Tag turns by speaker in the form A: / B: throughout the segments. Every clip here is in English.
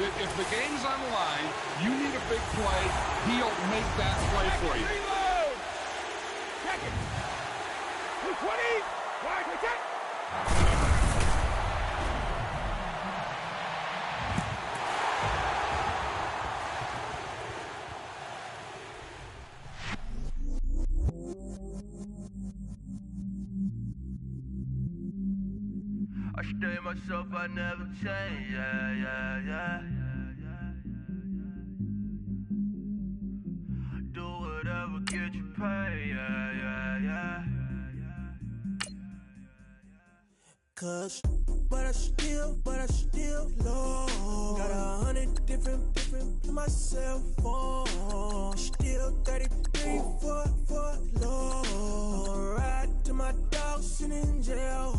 A: if the game's on the line, you need a big play, he'll make that play for you.
B: Reload! Check it! 220! Wide, check!
C: I stay myself, I never change, yeah. Do whatever, get you paid, yeah.
D: Cause, but I still low. Got 100 different in my cell phone. Still 33 for low. Ride to my dog sitting in jail.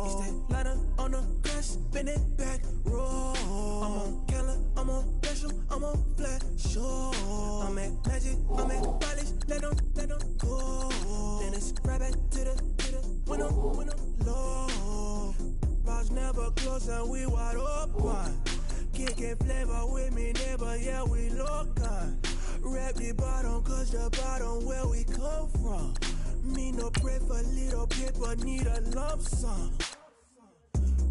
D: He stay lighter on the grass, spin it back, roll. I'm on Keller, I'm on Gresham, I'm on Flat Shore. I'm at Magic, I'm at Polish, let them go. Then it's right back to the when I'm low. Bars never close and we wide open. Kicking flavor with me, neighbor, yeah, we local. Rap the bottom, cause the bottom where we come from. Me no pray for little paper, need a lump sum.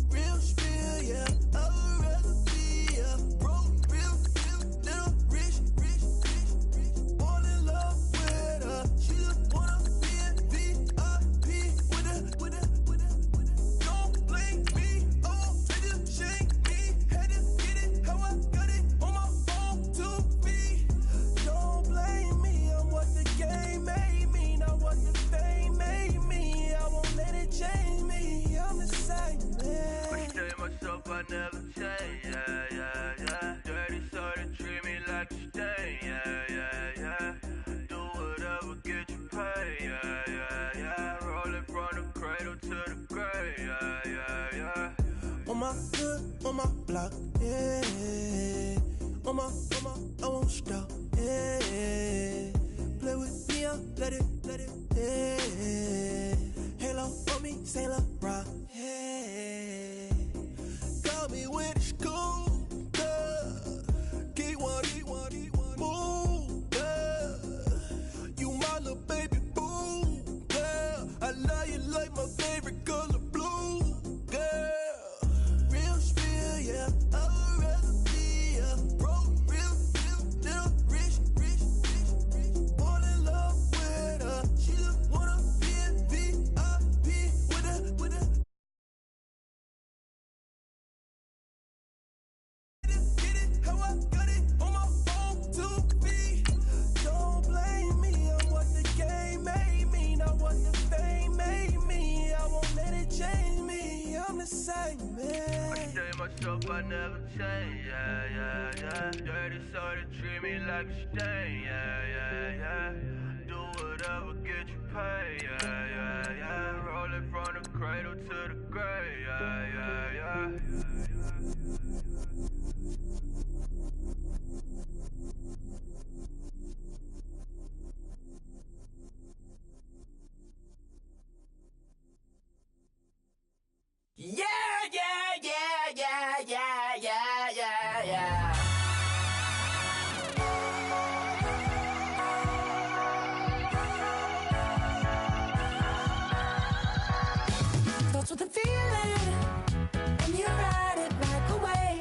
D: Real spill, yeah, I'd rather be, yeah. Broke, real, little rich. Fall in love with her, she just wanna be in VIP with her. Don't blame me, oh, they just shake me. Had to get it, how I got it, on my phone to be. Don't blame me, I'm what the game made me, not what the fame made me. I won't let it change me, I'm the same man.
C: I stay myself, I never change, yeah. Dirty soda, treat me like a stain, yeah. Do whatever, get you paid, yeah. Rolling from the cradle to the grave, yeah.
D: On my hood, on my block, yeah. On my, I won't stop, yeah. Play with me, I'll let it, yeah. Halo on me, Saint Laurent, yeah. Got me with the school, Keep one, move, yeah. You my little baby boo, yeah. I love you like my favorite color blue, girl. Real spill, yeah, I'd rather be, yeah. Broke, real, little rich. Fall in love with her, she just wanna be in VIP with her. Get it, how I got it, on my phone to be. Don't blame me, I'm what the game made me, not what the fame made me. I won't let it change me, I'm the same man.
C: I stay myself, I never change, yeah. Dirty soda, treat me like a stain, yeah. Do whatever, get you paid, yeah. Rolling from the cradle to the grave, yeah.
D: Yeah. Thoughts with a feeling, and you ride it right away.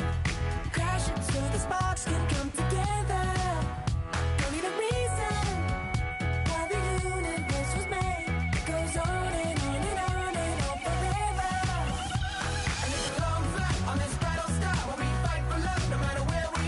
D: Crash it so the sparks can come together. Don't need a reason why the universe was made. It goes on and on and on and on forever.
E: And it's a long flight on this battle star where we fight for love no matter where we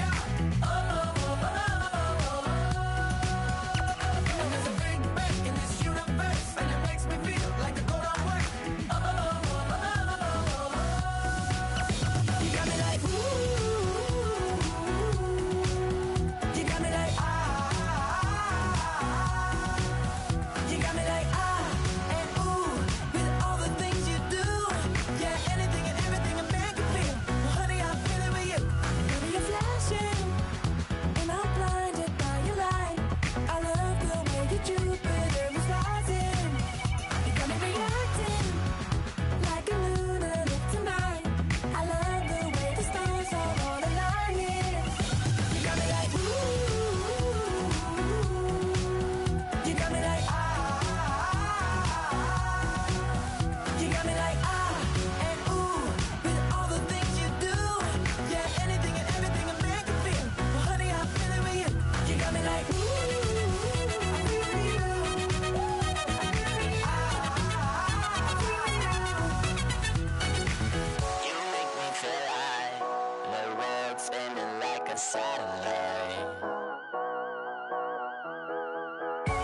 E: Saturday.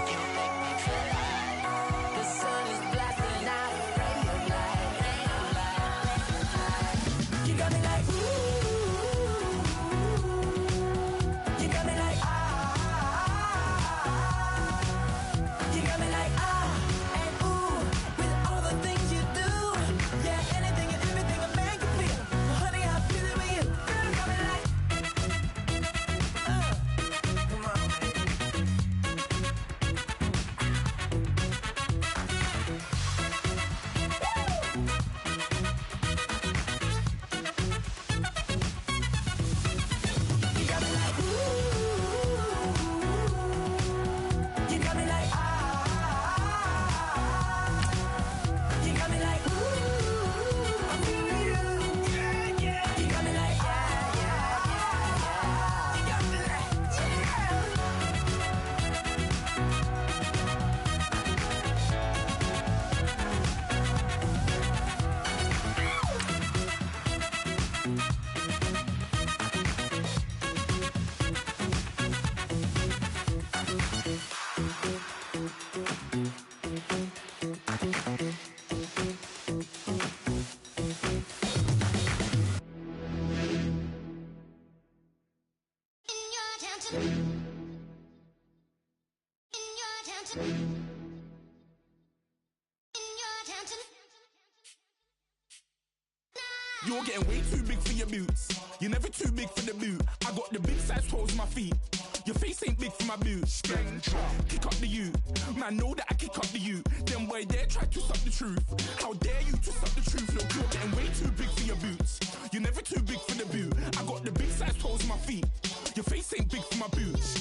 E: You make me feel like the sun is blasting out a ray of light, ray of light. You got me like ooh, you got me like ah, you got me like ah and ooh with all the things you do. Yeah, anything and everything a man can feel. Honey, I feel it with you. Girl, you got me like come on, baby. You got me like ooh, you got me like ah, you got me like ooh, I feel you, yeah, yeah. You got me like yeah, yeah, yeah, you got me like yeah.
F: You're getting way too big for your boots. You're never too big for the boot. I got the big size toes on my feet. Your face ain't big for my boots. Kick up the you. Man, know that I kick up the you. Them boy there try to suck the truth. How dare you to suck the truth? Look, you're getting way too big for your boots. You're never too big for the boot. I got the big size toes on my feet. Your face ain't big for my boots.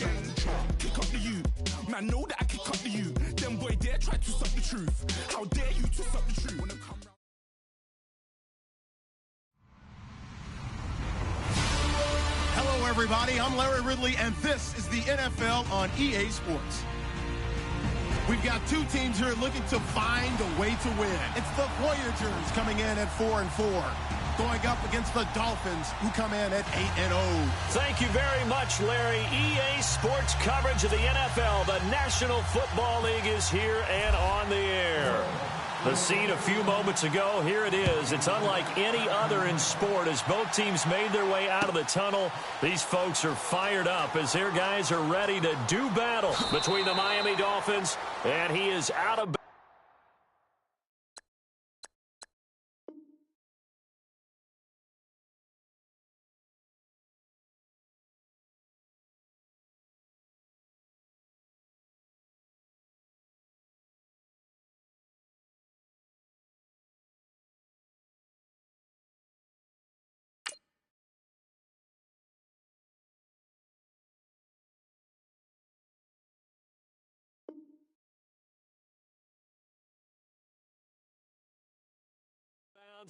F: Kick up the you. Man, know that I kick up the you. Them boy there try to suck the truth. How dare you to suck the truth? Wanna come round?
G: Hello, everybody. I'm Larry Ridley, and this is the NFL on EA Sports. We've got two teams here looking to find a way to win. It's the Voyagers coming in at 4-4, going up against the Dolphins, who come in at 8-0.
H: Thank you very much, Larry. EA Sports coverage of the NFL. The National Football League is here and on the air. The scene a few moments ago, here it is. It's unlike any other in sport as both teams made their way out of the tunnel. These folks are fired up as their guys are ready to do battle between the Miami Dolphins, and he is out of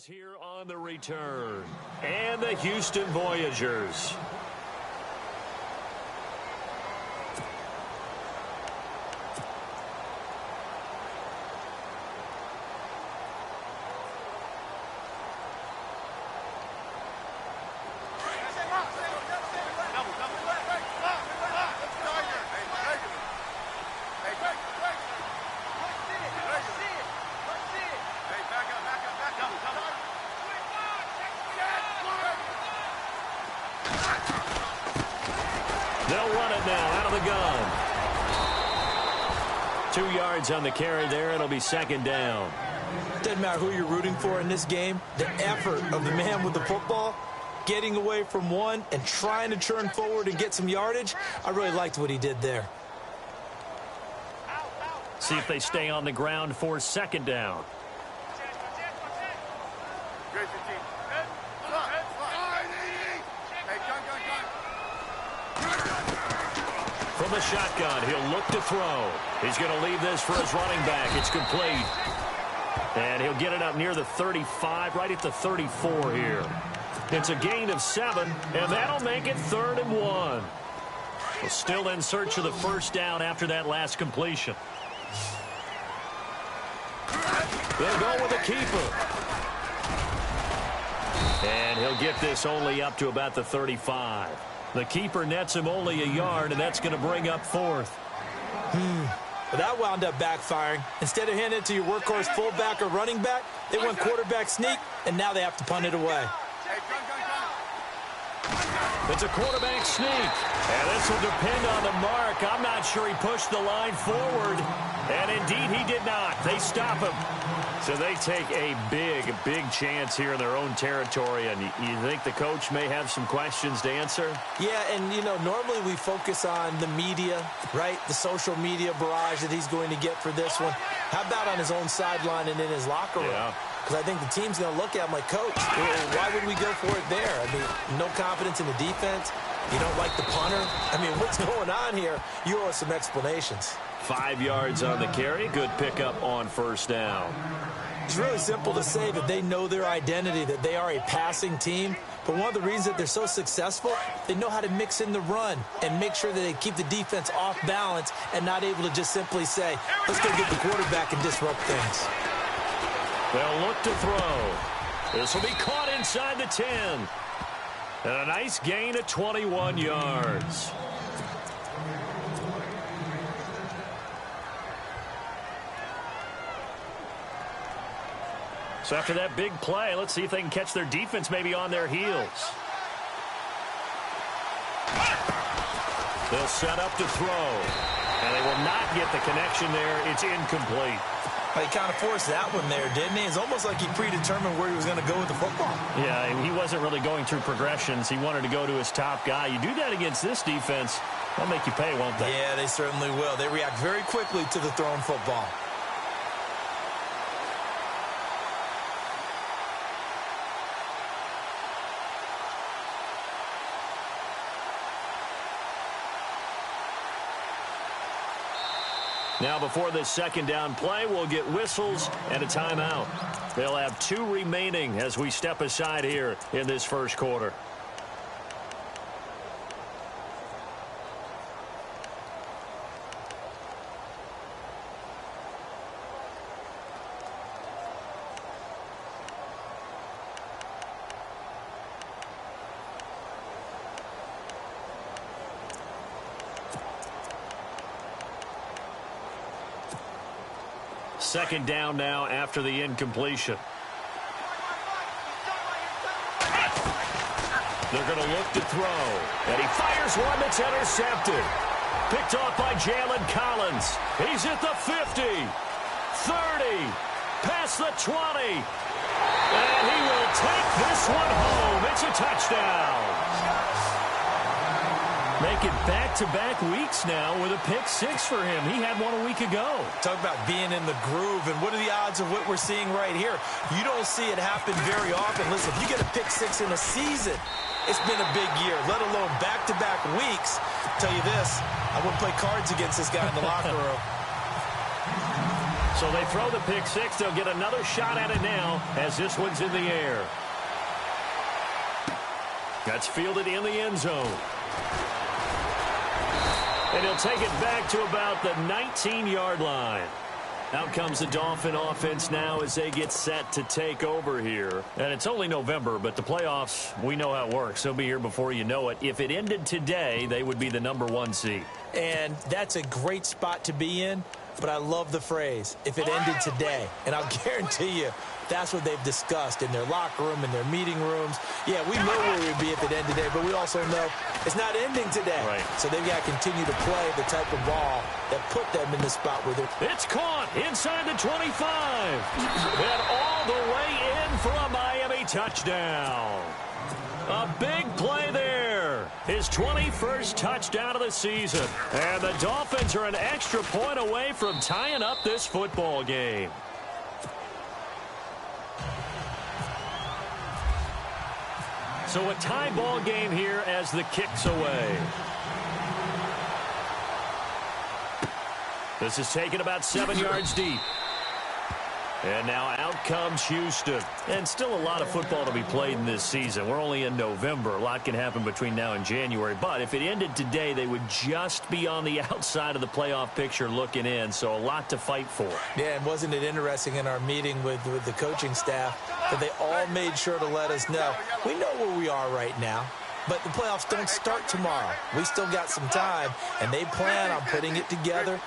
H: here on the return. And the Houston Voyagers. They'll run it now out of the gun. 2 yards on the carry there. It'll be second down.
I: Doesn't matter who you're rooting for in this game. The effort of the man with the football, getting away from one and trying to turn forward and get some yardage, I really liked what he did there.
H: See if they stay on the ground for second down. From the shotgun, he'll look to throw. He's going to leave this for his running back. It's complete. And he'll get it up near the 35, right at the 34 here. It's a gain of 7, and that'll make it 3rd and 1. Well, still in search of the first down after that last completion. They'll go with a keeper. And he'll get this only up to about the 35. The keeper nets him only a yard, and that's going to bring up fourth.
I: But that wound up backfiring. Instead of handing it to your workhorse fullback or running back, they went quarterback sneak, and now they have to punt it away.
H: It's a quarterback sneak, and this will depend on the mark. I'm not sure he pushed the line forward, and indeed he did not. They stop him. So they take a big chance here in their own territory, and you think the coach may have some questions to answer?
I: Yeah, and, you know, normally we focus on the media, right? The social media barrage that he's going to get for this one. How about on his own sideline and in his locker room?
H: Yeah.
I: Because I think the team's going to look at him like, Coach, why would we go for it there? I mean, no confidence in the defense. You don't like the punter. I mean, what's going on here? You owe us some explanations.
H: 5 yards on the carry. Good pickup on first down.
I: It's really simple to say that they know their identity, that they are a passing team. But one of the reasons that they're so successful, they know how to mix in the run and make sure that they keep the defense off balance and not able to just simply say, let's go get the quarterback and disrupt things.
H: They'll look to throw. This will be caught inside the 10. And a nice gain of 21 yards. So after that big play, let's see if they can catch their defense maybe on their heels. They'll set up to throw. And they will not get the connection there. It's incomplete.
I: He kind of forced that one there, didn't he? It's almost like he predetermined where he was going to go with the football.
H: Yeah, he wasn't really going through progressions. He wanted to go to his top guy. You do that against this defense, they'll make you pay, won't they?
I: Yeah, they certainly will. They react very quickly to the thrown football.
H: Now, before this second down play, we'll get whistles and a timeout. They'll have 2 remaining as we step aside here in this first quarter. Second down now after the incompletion. They're going to look to throw. And he fires one that's intercepted. Picked off by Jalen Collins. He's at the 50, 30, past the 20. And he will take this one home. It's a touchdown. Making back-to-back weeks now with a pick 6 for him. He had one a week ago.
I: Talk about being in the groove, and what are the odds of what we're seeing right here? You don't see it happen very often. Listen, if you get a pick 6 in a season, it's been a big year, let alone back-to-back weeks. I'll tell you this, I wouldn't play cards against this guy in the locker room.
H: So they throw the pick 6. They'll get another shot at it now as this one's in the air. That's fielded in the end zone. And he'll take it back to about the 19-yard line. Out comes the Dolphin offense now as they get set to take over here. And it's only November, but the playoffs, we know how it works. They'll be here before you know it. If it ended today, they would be the #1 seed.
I: And that's a great spot to be in, but I love the phrase, if it ended today. And I'll guarantee you, that's what they've discussed in their locker room, in their meeting rooms. Yeah, we know where we'd be if it ended today, but we also know it's not ending today.
H: Right.
I: So they've got to continue to play the type of ball that put them in the spot where they're...
H: It's caught inside the 25. And all the way in for a Miami touchdown. A big play there. His 21st touchdown of the season. And the Dolphins are an extra point away from tying up this football game. So a tie ball game here as the kick's away. This is taken about 7 yards deep. And now out comes Houston. And still a lot of football to be played in this season. We're only in November. A lot can happen between now and January. But if it ended today, they would just be on the outside of the playoff picture looking in. So a lot to fight for.
I: Yeah, and wasn't it interesting in our meeting with the coaching staff that they all made sure to let us know, we know where we are right now. but the playoffs don't start tomorrow. We still got some time, and they plan on putting it together,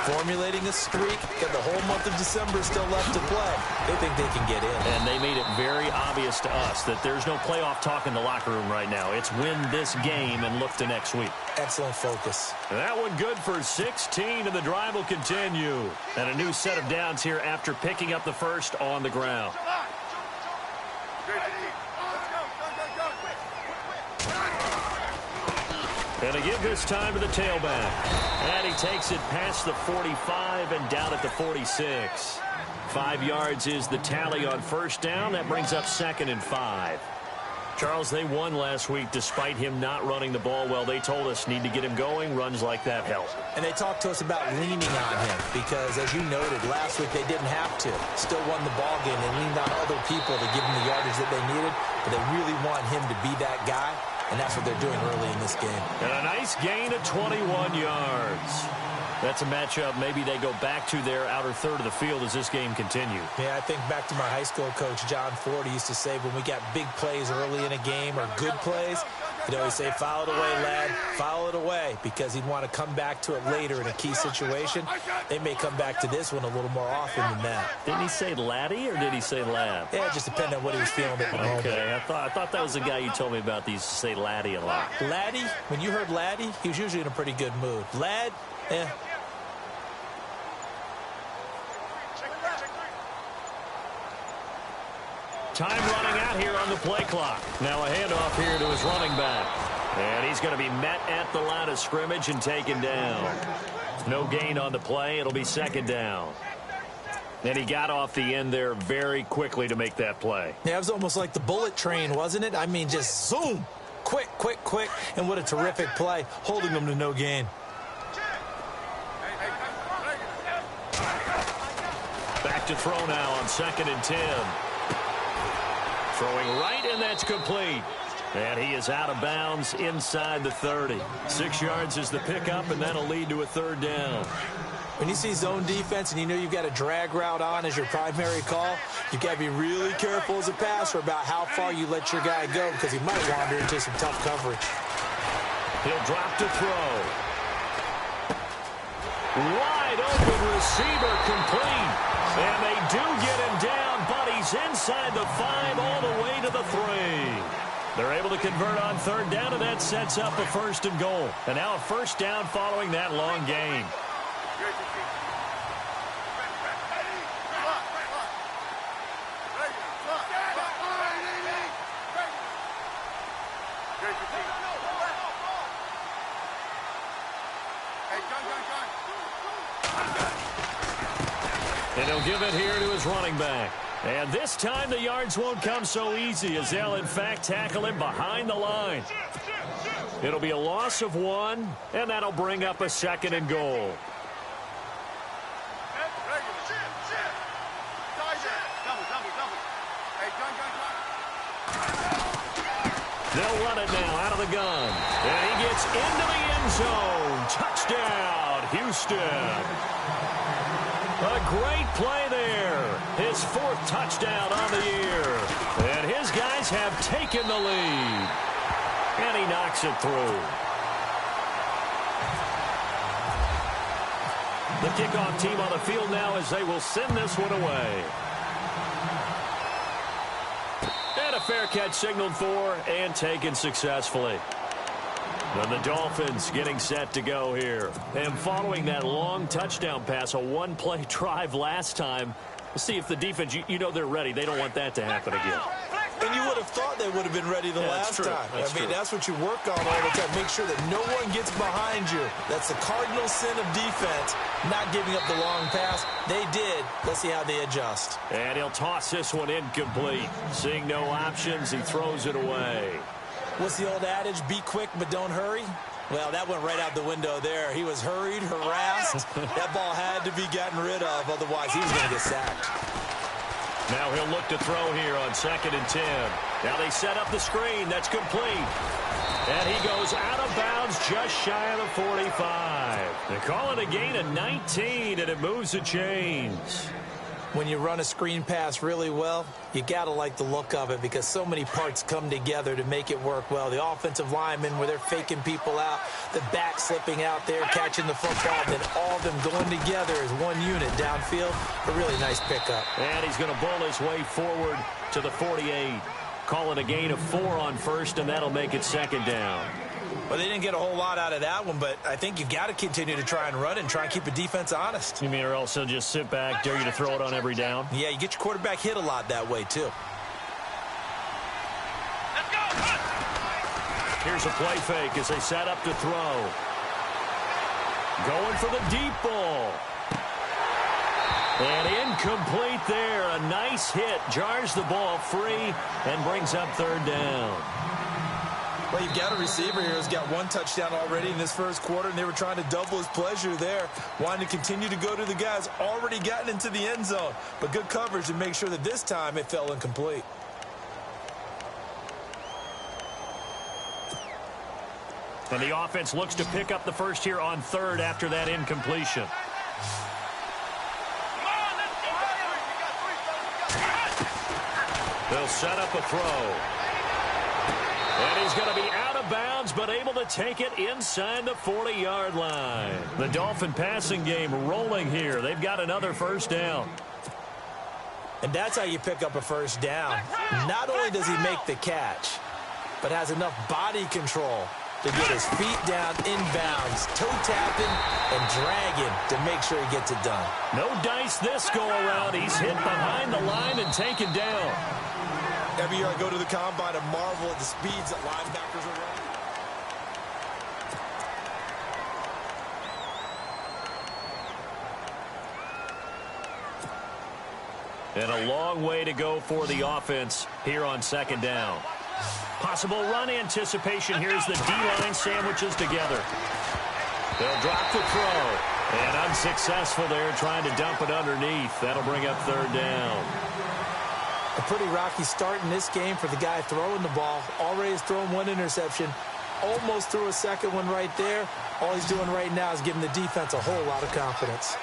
I: formulating a streak. Got the whole month of December still left to play. They think they can get in.
H: And they made it very obvious to us that there's no playoff talk in the locker room right now. It's win this game and look to next week.
I: Excellent focus.
H: That one good for 16, and the drive will continue. And a new set of downs here after picking up the first on the ground. And a give this time to the tailback. And he takes it past the 45 and down at the 46. 5 yards is the tally on first down. That brings up 2nd and 5. Charles, they won last week despite him not running the ball well. They told us need to get him going. Runs like that help.
I: And they talked to us about leaning on him because, as you noted, last week they didn't have to. Still won the ball game. They leaned on other people to give them the yardage that they needed, but they really want him to be that guy, and that's what they're doing early in this game.
H: And a nice gain of 21 yards. That's a matchup maybe they go back to their outer third of the field as this game continues.
I: Yeah, I think back to my high school coach, John Ford. He used to say when we got big plays early in a game or good plays, he'd always say, foul it away, lad, foul it away, because he'd want to come back to it later in a key situation. They may come back to this one a little more often than that.
H: Didn't he say laddie or did he say lad?
I: Yeah, it just depended on what he was feeling at the moment.
H: Okay, I thought that was the guy you told me about that used to say laddie a lot.
I: Laddie, when you heard laddie, he was usually in a pretty good mood. Lad,
H: Time running out here on the play clock. Now a handoff here to his running back. And he's going to be met at the line of scrimmage and taken down. No gain on the play. It'll be 2nd down. And he got off the end there very quickly to make that play.
I: Yeah, it was almost like the bullet train, wasn't it? I mean, just zoom. Quick, quick, quick. And what a terrific play, holding them to no gain.
H: Back to throw now on 2nd and 10. Throwing right, and that's complete. And he is out of bounds inside the 30. 6 yards is the pickup, and that'll lead to a 3rd down.
I: When you see zone defense and you know you've got a drag route on as your primary call, you've got to be really careful as a passer about how far you let your guy go because he might wander into some tough coverage.
H: He'll drop to throw. Wide open receiver complete. And they do get him down, but he's inside the 5 all the way to the 3. They're able to convert on 3rd down, and that sets up a 1st and goal. And now a 1st down following that long gain. And he'll give it here to his running back. And this time the yards won't come so easy as they'll, in fact, tackle him behind the line. It'll be a loss of 1, and that'll bring up a 2nd and goal. They'll run it now out of the gun. And he gets into the end zone. Touchdown, Houston. A great play there. His 4th touchdown on the year. And his guys have taken the lead. And he knocks it through. The kickoff team on the field now as they will send this one away. And a fair catch signaled for and taken successfully. And the Dolphins getting set to go here. And following that long touchdown pass, a one-play drive last time, we'll see if the defense, you know they're ready. They don't want that to happen again.
I: And you would have thought they would have been ready the last time. That's what you work on all the time. Make sure that no one gets behind you. That's the cardinal sin of defense, not giving up the long pass. They did. Let's see how they adjust.
H: And he'll toss this one incomplete. Seeing no options, he throws it away.
I: What's the old adage? Be quick, but don't hurry. Well, that went right out the window there. He was hurried, harassed. That ball had to be gotten rid of. Otherwise, he was going to get sacked.
H: Now he'll look to throw here on 2nd and 10. Now they set up the screen. That's complete. And he goes out of bounds just shy of the 45. They call it a gain of 19, and it moves the chains.
I: when you run a screen pass really well, you got to like the look of it because so many parts come together to make it work well. The offensive linemen, where they're faking people out, the back slipping out there, catching the football, then all of them going together as one unit downfield. A really nice pickup.
H: And he's going to bowl his way forward to the 48. Call it a gain of 4 on first, and that'll make it second down.
I: Well, they didn't get a whole lot out of that one, but I think you've got to continue to try and run and try and keep the defense honest.
H: You mean, or else they'll just sit back, dare you to throw it on every down?
I: Yeah, you get your quarterback hit a lot that way, too.
C: Let's go!
H: Here's a play fake as they set up to throw. Going for the deep ball. And incomplete there. A nice hit. Jars the ball free and brings up third down.
I: Well, you've got a receiver here who's got 1 touchdown already in this first quarter, and they were trying to double his pleasure there, wanting to continue to go to the guys already gotten into the end zone. But good coverage to make sure that this time it fell incomplete.
H: And the offense looks to pick up the first here on third after that incompletion. They'll set up a throw. And he's going to be out of bounds, but able to take it inside the 40-yard line. The Dolphin passing game rolling here. They've got another first down.
I: And that's how you pick up a first down. Not only does he make the catch, but has enough body control to get his feet down inbounds, toe-tapping and dragging to make sure he gets it done.
H: No dice this go-around. He's hit behind the line and taken down.
I: Every year I go to the combine and marvel at the speeds that linebackers are running.
H: And a long way to go for the offense here on second down. Possible run anticipation. Here's the D-line sandwiches together. They'll drop the throw. And unsuccessful there, trying to dump it underneath. That'll bring up third down.
I: A pretty rocky start in this game for the guy throwing the ball. Already has thrown 1 interception. Almost threw a second one right there. All he's doing right now is giving the defense a whole lot of confidence.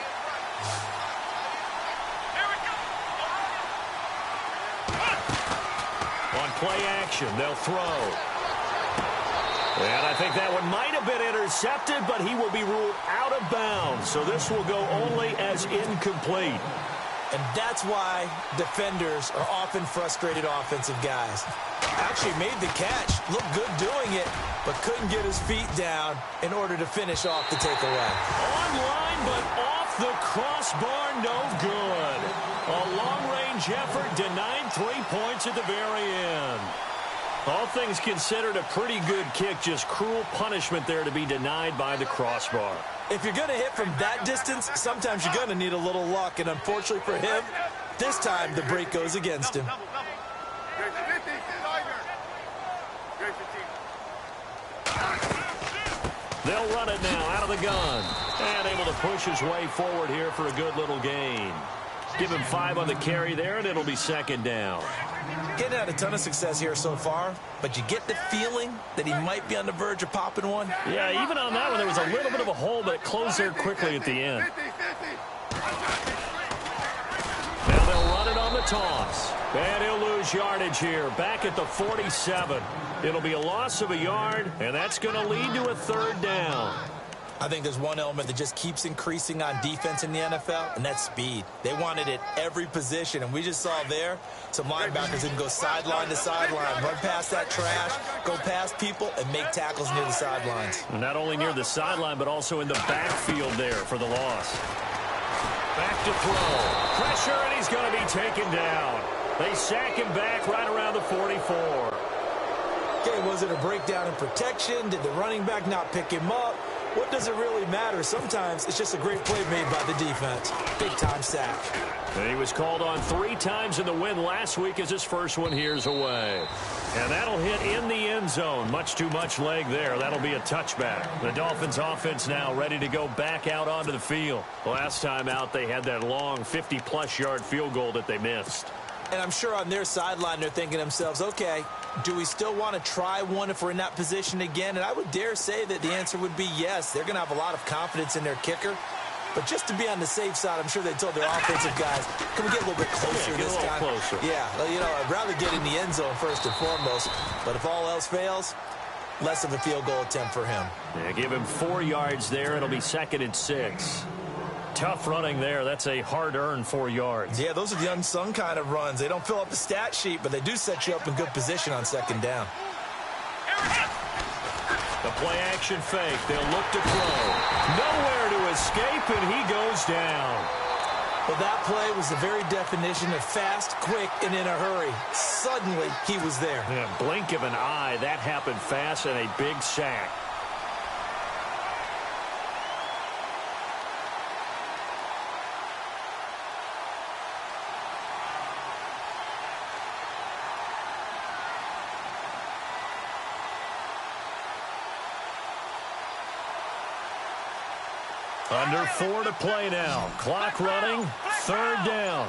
H: On play action, they'll throw. And I think that one might have been intercepted, but he will be ruled out of bounds. So this will go only as incomplete.
I: And that's why defenders are often frustrated offensive guys. Actually made the catch, looked good doing it, but couldn't get his feet down in order to finish off the takeaway.
H: Online, but off the crossbar, no good. A long-range effort denied 3 points at the very end. All things considered, a pretty good kick, just cruel punishment there to be denied by the crossbar.
I: If you're going to hit from that distance, sometimes you're going to need a little luck, and unfortunately for him, this time the break goes against him.
H: They'll run it now out of the gun. And able to push his way forward here for a good little gain. Give him 5 on the carry there, and it'll be second down.
I: Getting had a ton of success here so far, but you get the feeling that he might be on the verge of popping one.
H: Yeah, even on that one, there was a little bit of a hole, but it closed there quickly at the end. Now they'll run it on the toss. And he'll lose yardage here, back at the 47. It'll be a loss of a yard, and that's going to lead to a third down.
I: I think there's one element that just keeps increasing on defense in the NFL, and that's speed. They want it at every position, and we just saw there some linebackers that can go sideline to sideline, run past that trash, go past people, and make tackles near the sidelines.
H: And not only near the sideline, but also in the backfield there for the loss. Back to throw. Pressure, and he's going to be taken down. They sack him back right around the 44.
I: Okay, was it a breakdown in protection? Did the running back not pick him up? What does it really matter? Sometimes it's just a great play made by the defense. Big-time sack.
H: And he was called on 3 times in the win last week as his first one here's away. And that'll hit in the end zone. Much too much leg there. That'll be a touchback. The Dolphins offense now ready to go back out onto the field. Last time out, they had that long 50-plus yard field goal that they missed.
I: And I'm sure on their sideline they're thinking to themselves, okay, do we still want to try one if we're in that position again? And I would dare say that the answer would be yes. They're going to have a lot of confidence in their kicker. But just to be on the safe side, I'm sure they told their offensive guys, can we get a little bit closer this time?
H: Closer.
I: Yeah, you know, I'd rather get in the end zone first and foremost. But if all else fails, less of a field goal attempt for him.
H: Yeah, give him 4 yards there. It'll be 2nd and 6. Tough running there. That's a hard-earned 4 yards.
I: Yeah, those are the unsung kind of runs. They don't fill up the stat sheet, but they do set you up in good position on 2nd down.
H: The play-action fake. They'll look to throw. Nowhere to escape, and he goes down.
I: Well, that play was the very definition of fast, quick, and in a hurry. Suddenly, he was there.
H: Yeah, blink of an eye. That happened fast and a big sack. Under 4 to play now. Clock running. 3rd down.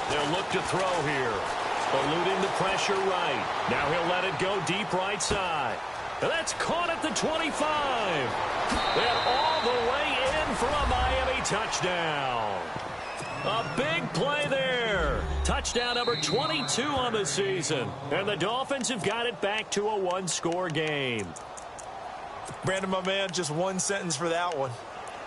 H: They'll look to throw here. Eluding the pressure right. Now he'll let it go deep right side. And that's caught at the 25. And all the way in for a Miami touchdown. A big play there. Touchdown number 22 on the season. And the Dolphins have got it back to a 1-score game.
I: Brandon, my man, just one sentence for that one.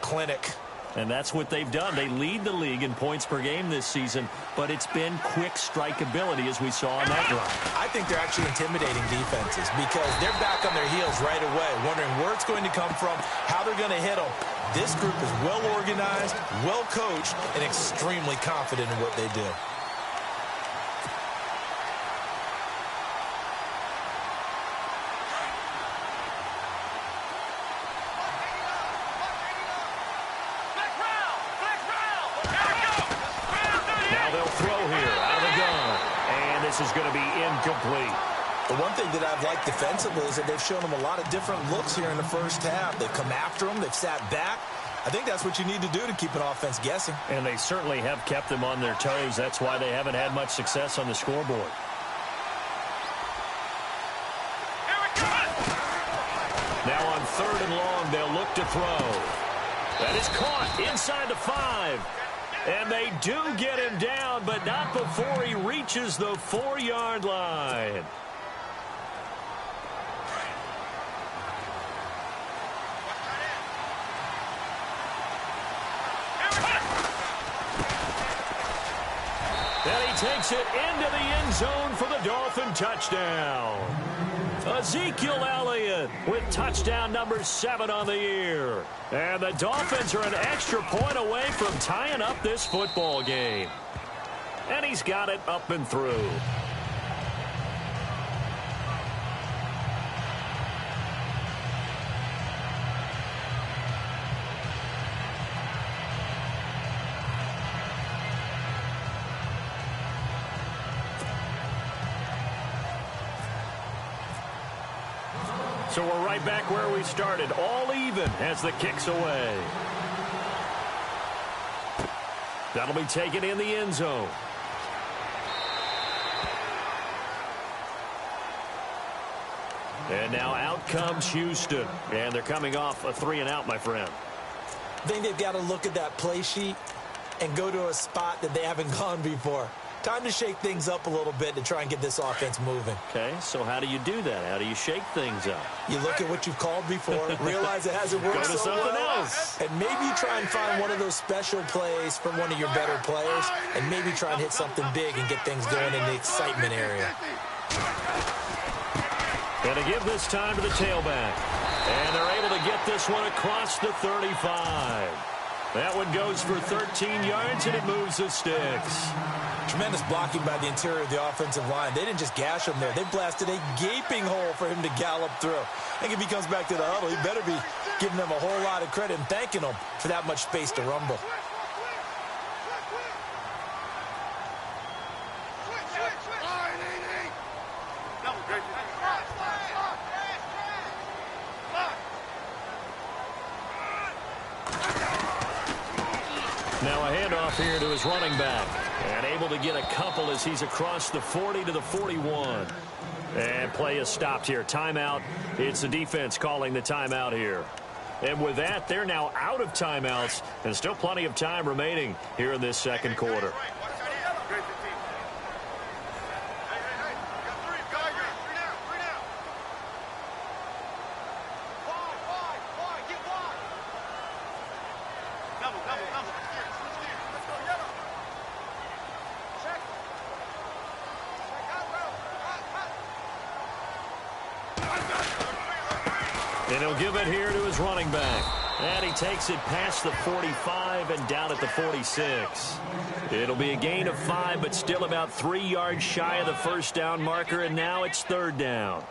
I: Clinic.
H: And that's what they've done. They lead the league in points per game this season, but it's been quick strikeability as we saw on that drive.
I: I think they're actually intimidating defenses because they're back on their heels right away, wondering where it's going to come from, how they're going to hit them. This group is well organized, well coached, and extremely confident in what they do.
H: This is going to be incomplete.
I: The one thing that I've liked defensively is that they've shown them a lot of different looks here in the first half. They've come after them. They've sat back. I think that's what you need to do to keep an offense guessing.
H: And they certainly have kept them on their toes. That's why they haven't had much success on the scoreboard. Now on 3rd and long, they'll look to throw. That is caught inside the 5. And they do get him down, but not before he reaches the 4-yard line. And he takes it into the end zone for the Dolphin touchdown. Ezekiel Elliott with touchdown number 7 on the year. And the Dolphins are an extra point away from tying up this football game. And he's got it up and through. So we're right back where we started, all even as the kick's away. That'll be taken in the end zone. And now out comes Houston. And they're coming off a 3-and-out, my friend.
I: I think they've got to look at that play sheet and go to a spot that they haven't gone before. Time to shake things up a little bit to try and get this offense moving.
H: Okay, so how do you do that? How do you shake things up?
I: You look at what you've called before, realize it hasn't worked so well,
H: else.
I: and maybe you try and find one of those special plays from one of your better players, and maybe try and hit something big and get things going in the excitement area.
H: And to give this time to the tailback. And they're able to get this one across the 35. That one goes for 13 yards, and it moves the sticks.
I: Tremendous blocking by the interior of the offensive line. They didn't just gash him there. They blasted a gaping hole for him to gallop through. I think if he comes back to the huddle, he better be giving them a whole lot of credit and thanking them for that much space to rumble.
H: Now a handoff here to his running back. And able to get a couple as he's across the 40 to the 41. And play is stopped here. Timeout. It's the defense calling the timeout here. And with that, they're now out of timeouts. And still plenty of time remaining here in this second quarter. And he'll give it here to his running back. And he takes it past the 45 and down at the 46. It'll be a gain of 5, but still about 3 yards shy of the first down marker, and now it's third down.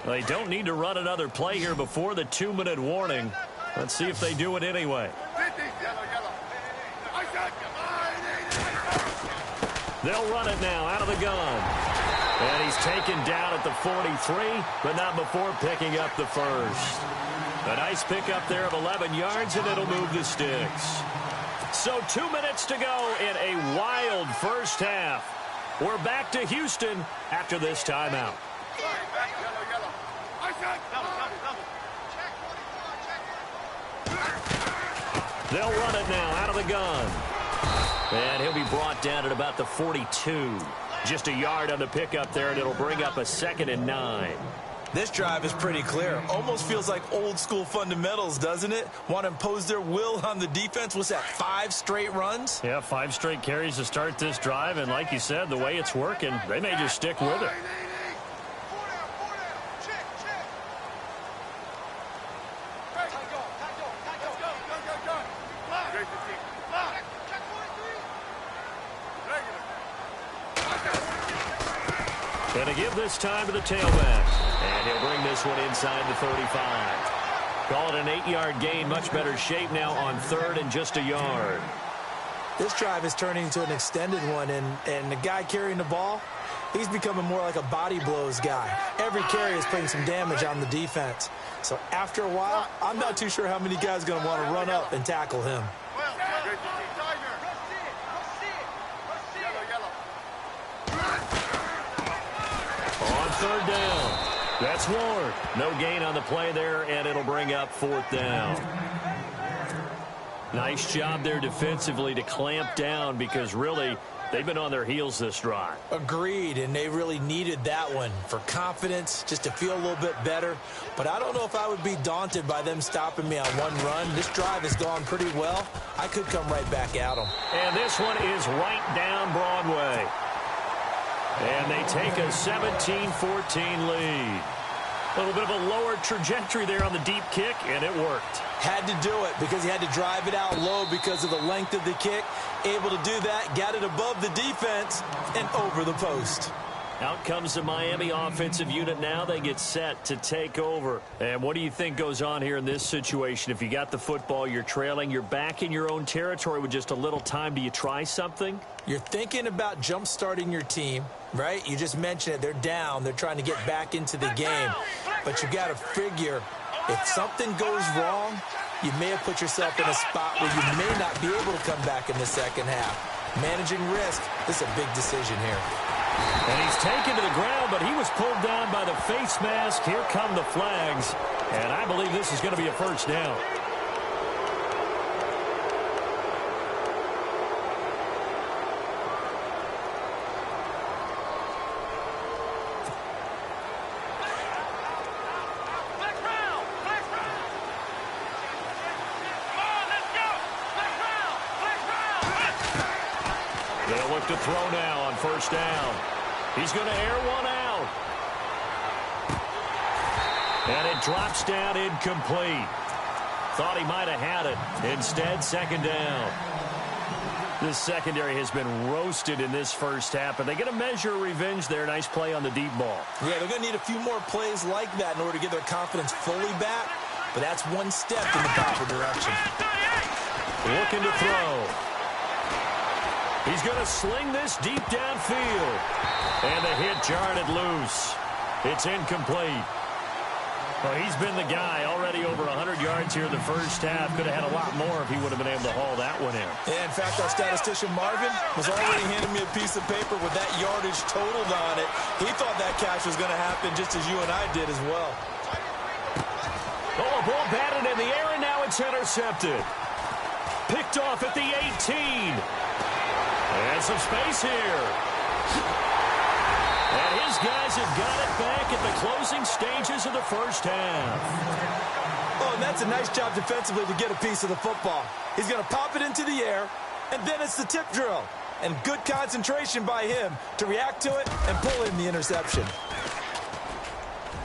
H: They don't need to run another play here before the 2-minute warning. Let's see if they do it anyway. They'll run it now out of the gun. And he's taken down at the 43, but not before picking up the first. A nice pickup there of 11 yards, and it'll move the sticks. So 2 minutes to go in a wild first half. We're back to Houston after this timeout. They'll run it now out of the gun. And he'll be brought down at about the 42. Just a yard on the pickup there, and it'll bring up a 2nd and 9.
I: This drive is pretty clear. Almost feels like old school fundamentals, doesn't it? Want to impose their will on the defense. What's that, 5 straight runs?
H: Yeah, 5 straight carries to start this drive. And like you said, the way it's working, they may just stick with it. And to give this time to the tailback. And he'll bring this one inside the 35. Call it an 8-yard gain. Much better shape now on 3rd and just a yard.
I: This drive is turning into an extended one, and the guy carrying the ball, he's becoming more like a body blows guy. Every carry is putting some damage on the defense. So after a while, I'm not too sure how many guys are going to want to run up and tackle him.
H: On 3rd down. That's Ward. No gain on the play there, and it'll bring up 4th down. Nice job there defensively to clamp down, because really they've been on their heels this drive.
I: Agreed, and they really needed that one for confidence, just to feel a little bit better. But I don't know if I would be daunted by them stopping me on one run. This drive has gone pretty well. I could come right back at them.
H: And this one is right down Broadway. And they take a 17-14 lead. A little bit of a lower trajectory there on the deep kick, and it worked.
I: Had to do it because he had to drive it out low because of the length of the kick. Able to do that, got it above the defense and over the post.
H: Out comes the Miami offensive unit now. They get set to take over. And what do you think goes on here in this situation? If you got the football, you're trailing, you're back in your own territory with just a little time. Do you try something?
I: You're thinking about jump-starting your team, right? You just mentioned it. They're down. They're trying to get back into the game. But you got to figure if something goes wrong, you may have put yourself in a spot where you may not be able to come back in the second half. Managing risk, this is a big decision here.
H: And he's taken to the ground, but he was pulled down by the face mask. Here come the flags. And I believe this is going to be a first down. They'll look to throw now on first down. He's going to air one out. And it drops down incomplete. Thought he might have had it. Instead, second down. This secondary has been roasted in this first half, but they get a measure of revenge there. Nice play on the deep ball.
I: Yeah, they're going to need a few more plays like that in order to get their confidence fully back, but that's one step in the proper direction.
H: Looking to throw. He's going to sling this deep downfield. And the hit jarred it loose. It's incomplete. Well, he's been the guy already over 100 yards here in the first half. Could have had a lot more if he would have been able to haul that one in.
I: Yeah, in fact, our statistician Marvin was already handing me a piece of paper with that yardage totaled on it. He thought that catch was going to happen just as you and I did as well.
H: Oh, a ball batted in the air, and now it's intercepted. Picked off at the 18. And some space here. And his guys have got it back at the closing stages of the first half.
I: Oh, and that's a nice job defensively to get a piece of the football. He's going to pop it into the air, and then it's the tip drill. And good concentration by him to react to it and pull in the interception.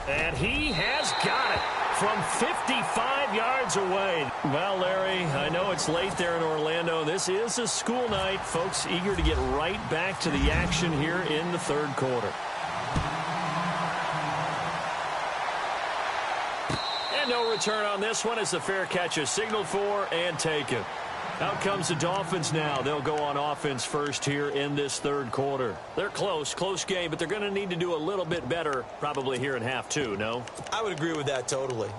H: And he has got it from 55 yards away. Well, Larry, I know it's late there in Orlando. This is a school night. Folks eager to get right back to the action here in the third quarter. And no return on this one as the fair catch is signaled for and taken. Out comes the Dolphins now. They'll go on offense first here in this third quarter. They're close game, but they're going to need to do a little bit better probably here in half two, no?
I: I would agree with that totally.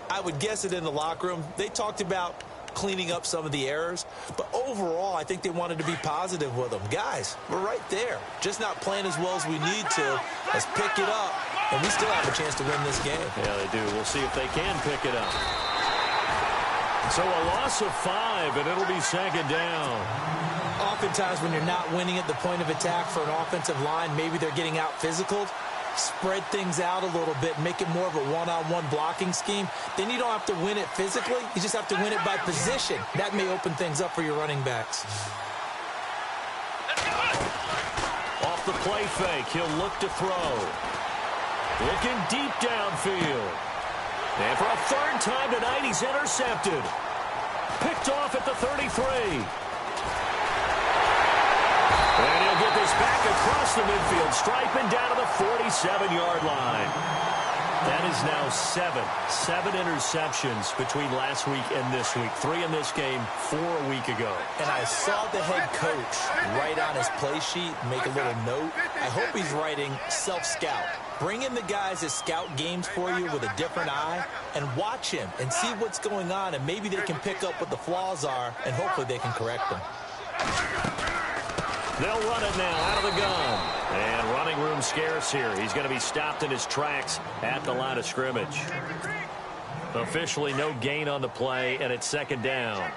I: I would guess it in the locker room. They talked about cleaning up some of the errors, but overall, I think they wanted to be positive with them. Guys, we're right there. Just not playing as well as we need to. Let's pick it up, and we still have a chance to win this game.
H: Yeah, they do. We'll see if they can pick it up. So a loss of 5, and it'll be second down.
I: Oftentimes when you're not winning at the point of attack for an offensive line, maybe they're getting out physical. Spread things out a little bit, make it more of a one-on-one blocking scheme. Then you don't have to win it physically. You just have to win it by position. That may open things up for your running backs.
H: Off the play fake, he'll look to throw. Looking deep downfield. And for a third time tonight, he's intercepted. Picked off at the 33. And he'll get this back across the midfield, striping down to the 47-yard line. That is now 7 interceptions between last week and this week. 3 in this game, 4 a week ago.
I: And I saw the head coach write on his play sheet, make a little note. I hope he's writing self-scout. Bring in the guys that scout games for you with a different eye and watch him and see what's going on, and maybe they can pick up what the flaws are, and hopefully they can correct them.
H: They'll run it now out of the gun. And running room scarce here. He's going to be stopped in his tracks at the line of scrimmage. Officially no gain on the play, and it's second down.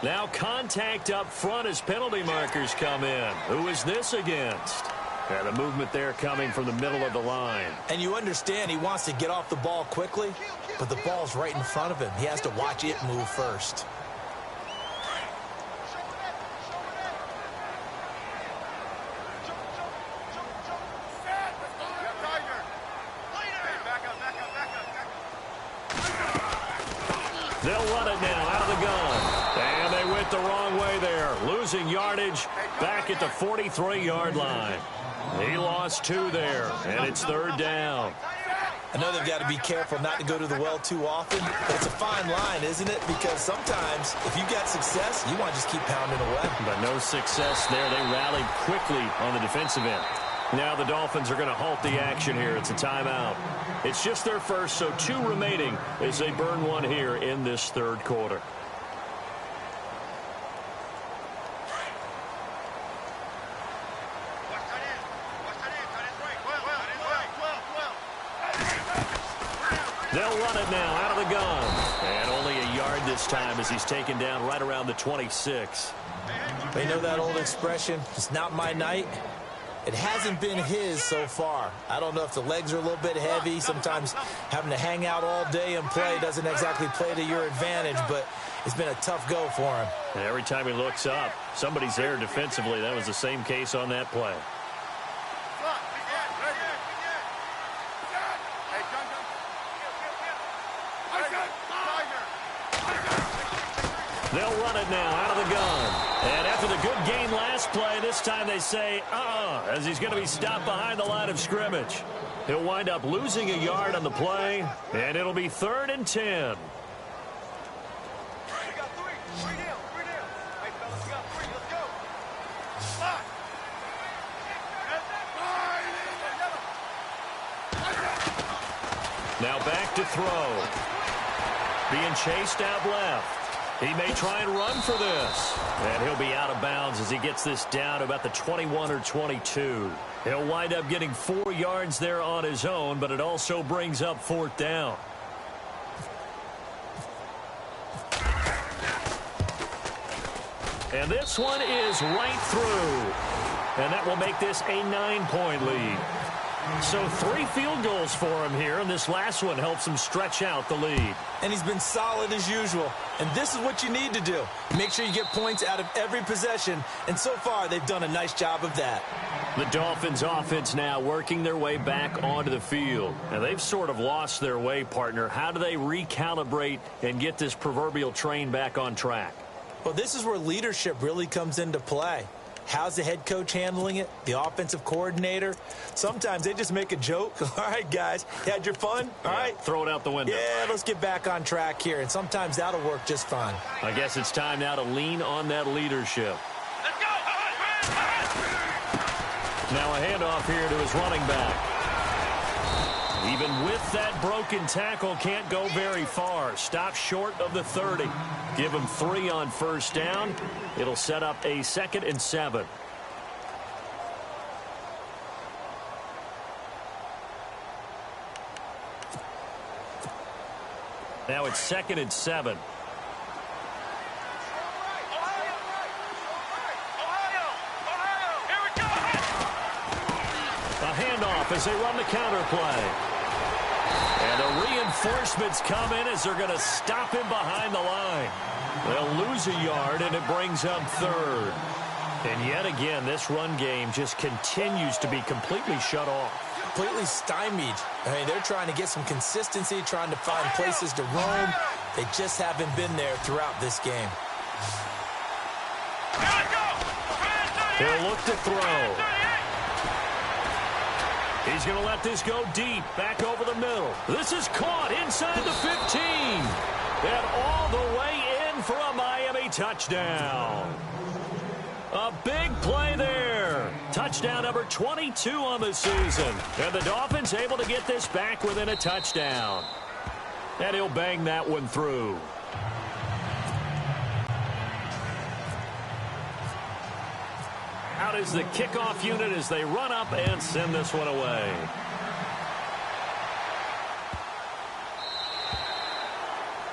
H: Now contact up front as penalty markers come in. Who is this against? And the movement there coming from the middle of the line.
I: And you understand he wants to get off the ball quickly, but the ball's right in front of him. He has to watch it move first.
H: They'll run it now out of the gun. And they went the wrong way there. Losing yardage back at the 43-yard line. He lost 2 there, and it's third down.
I: I know they've got to be careful not to go to the well too often, but it's a fine line, isn't it? Because sometimes if you've got success, you want to just keep pounding away.
H: But no success there. They rallied quickly on the defensive end. Now the Dolphins are going to halt the action here. It's a timeout. It's just their first, so 2 remaining as they burn 1 here in this third quarter. They'll run it now out of the gun. And only a yard this time as he's taken down right around the 26.
I: They know that old expression, it's not my night. It hasn't been his so far. I don't know if the legs are a little bit heavy. Sometimes having to hang out all day and play doesn't exactly play to your advantage, but it's been a tough go for him.
H: And every time he looks up, somebody's there defensively. That was the same case on that play. They'll run it now out of the gun. And after the good gain last play, this time they say, as he's going to be stopped behind the line of scrimmage. He'll wind up losing a yard on the play, and it'll be 3rd and 10. Now back to throw. Being chased out left. He may try and run for this. And he'll be out of bounds as he gets this down to about the 21 or 22. He'll wind up getting 4 yards there on his own, but it also brings up 4th down. And this one is right through. And that will make this a 9-point lead. So 3 field goals for him here, and this last one helps him stretch out the lead.
I: And he's been solid as usual. And this is what you need to do. Make sure you get points out of every possession. And so far, they've done a nice job of that.
H: The Dolphins offense now working their way back onto the field. Now, they've sort of lost their way, partner. How do they recalibrate and get this proverbial train back on track?
I: Well, this is where leadership really comes into play. How's the head coach handling it? The offensive coordinator? Sometimes they just make a joke. All right, guys, you had your fun? All right.
H: Throw it out the window.
I: Yeah, let's get back on track here. And sometimes that'll work just fine.
H: I guess it's time now to lean on that leadership.
B: Let's go!
H: Now a handoff here to his running back. Even with that broken tackle, can't go very far. Stop short of the 30. Give him 3 on 1st down. It'll set up a 2nd and 7. Now it's 2nd and 7. A handoff as they run the counter play. And the reinforcements come in as they're going to stop him behind the line. They'll lose a yard, and it brings up 3rd. And yet again, this run game just continues to be completely shut off.
I: Completely stymied. I mean, they're trying to get some consistency, trying to find places to roam. They just haven't been there throughout this game.
H: He'll look to throw. He's going to let this go deep, back over the middle. This is caught inside the 15. And all the way in for a Miami touchdown. A big play there. Touchdown number 22 on the season. And the Dolphins able to get this back within a touchdown. And he'll bang that one through. Out is the kickoff unit as they run up and send this one away.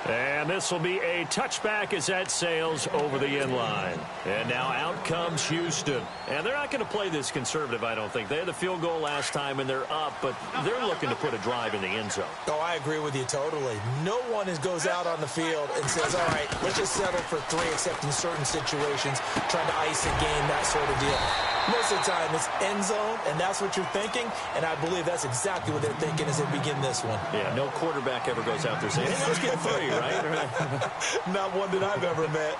H: And this will be a touchback as that sails over the end line. And now out comes Houston. And they're not going to play this conservative, I don't think. They had the field goal last time, and they're up, but they're looking to put a drive in the end zone.
I: Oh, I agree with you totally. No one goes out on the field and says, all right, let's just settle for 3, except in certain situations, trying to ice a game, that sort of deal. Most of the time, it's end zone, and that's what you're thinking, and I believe that's exactly what they're thinking as they begin this one.
H: Yeah, no quarterback ever goes out there saying, hey, let's get 3, right?
I: Not one that I've ever met.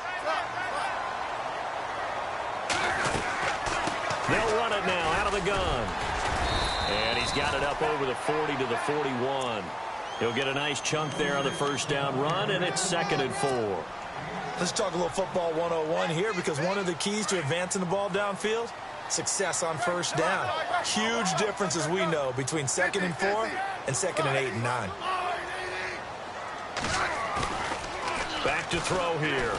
H: They'll run it now out of the gun. And he's got it up over the 40 to the 41. He'll get a nice chunk there on the 1st down run, and it's 2nd and 4.
I: Let's talk a little football 101 here, because one of the keys to advancing the ball downfield, success on 1st down. Huge difference, as we know, between 2nd and 4 and 2nd and 8 and 9.
H: Back to throw here.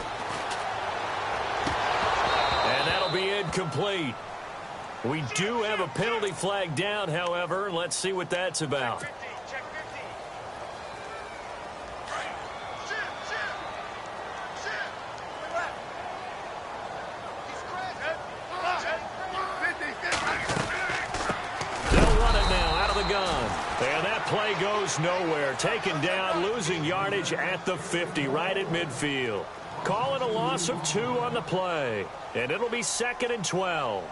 H: And that'll be incomplete. We do have a penalty flag down, however. Let's see what that's about. They'll run it now out of the gun. And that play goes nowhere. Taken down, losing yardage at the 50, right at midfield. Calling a loss of 2 on the play. And it'll be 2nd and 12.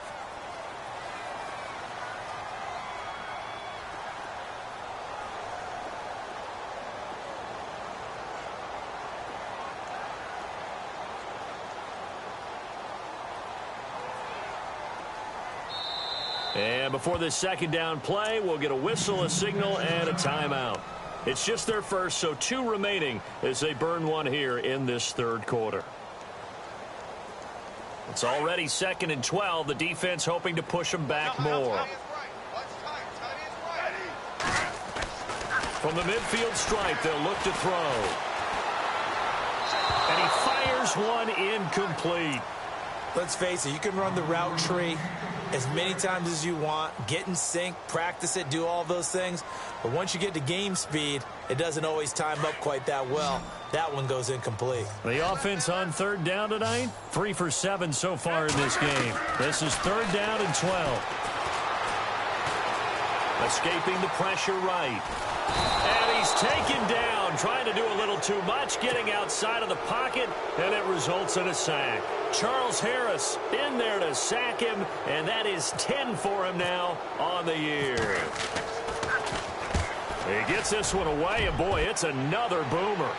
H: And before this 2nd down play, we'll get a whistle, a signal, and a timeout. It's just their first, so 2 remaining as they burn 1 here in this 3rd quarter. It's already 2nd and 12. The defense hoping to push them back more. From the midfield stripe, they'll look to throw. And he fires one incomplete.
I: Let's face it, you can run the route tree as many times as you want, get in sync, practice it, do all those things. But once you get to game speed, it doesn't always time up quite that well. That one goes incomplete.
H: The offense on third down tonight, 3 for 7 so far in this game. This is third down and 12. Escaping the pressure right. And he's taken down, trying to do a little too much, getting outside of the pocket, and it results in a sack. Charles Harris in there to sack him, and that is 10 for him now on the year. He gets this one away, and boy, it's another boomer.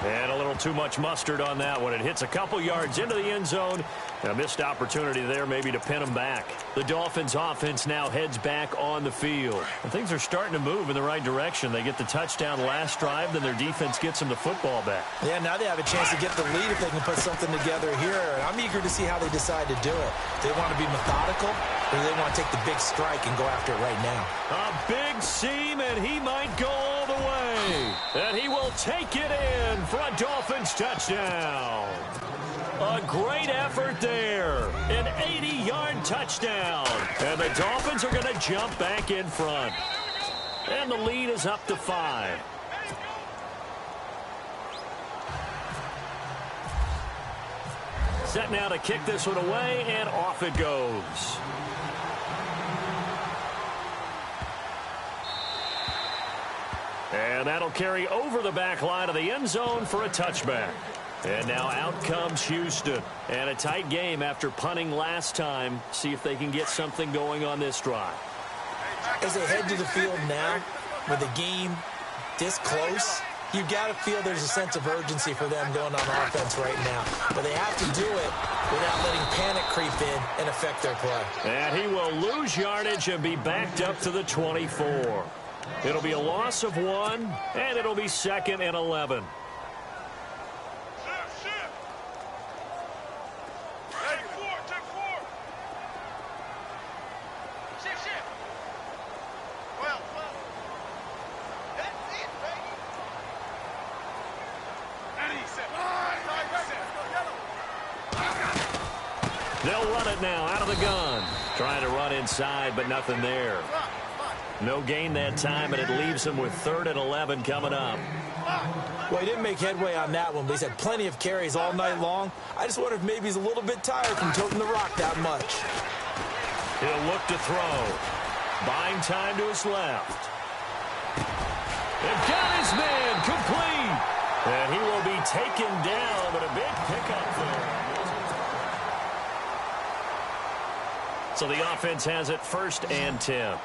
H: And a little too much mustard on that one. It hits a couple yards into the end zone. A missed opportunity there maybe to pin him back. The Dolphins offense now heads back on the field. And things are starting to move in the right direction. They get the touchdown last drive, then their defense gets them the football back.
I: Yeah, now they have a chance to get the lead if they can put something together here. And I'm eager to see how they decide to do it. Do they want to be methodical, or do they want to take the big strike and go after it right now?
H: A big seam, and he might go all the way. And he will take it in for a Dolphins touchdown. A great effort there. An 80-yard touchdown. And the Dolphins are going to jump back in front. And the lead is up to 5. Set now to kick this one away, and off it goes. And that'll carry over the back line of the end zone for a touchback. And now out comes Houston. And a tight game after punting last time. See if they can get something going on this drive.
I: As they head to the field now, with the game this close, you've got to feel there's a sense of urgency for them going on offense right now. But they have to do it without letting panic creep in and affect their play.
H: And he will lose yardage and be backed up to the 24. It'll be a loss of 1, and it'll be 2nd and 11. They'll run it now out of the gun. Trying to run inside, but nothing there. No gain that time, and it leaves him with 3rd and 11 coming up.
I: Well, he didn't make headway on that one, but he's had plenty of carries all night long. I just wonder if maybe he's a little bit tired from toting the rock that much.
H: He'll look to throw. Buying time to his left. And got his man complete. And he will be taken down, but a big pickup there. So the offense has it 1st and 10.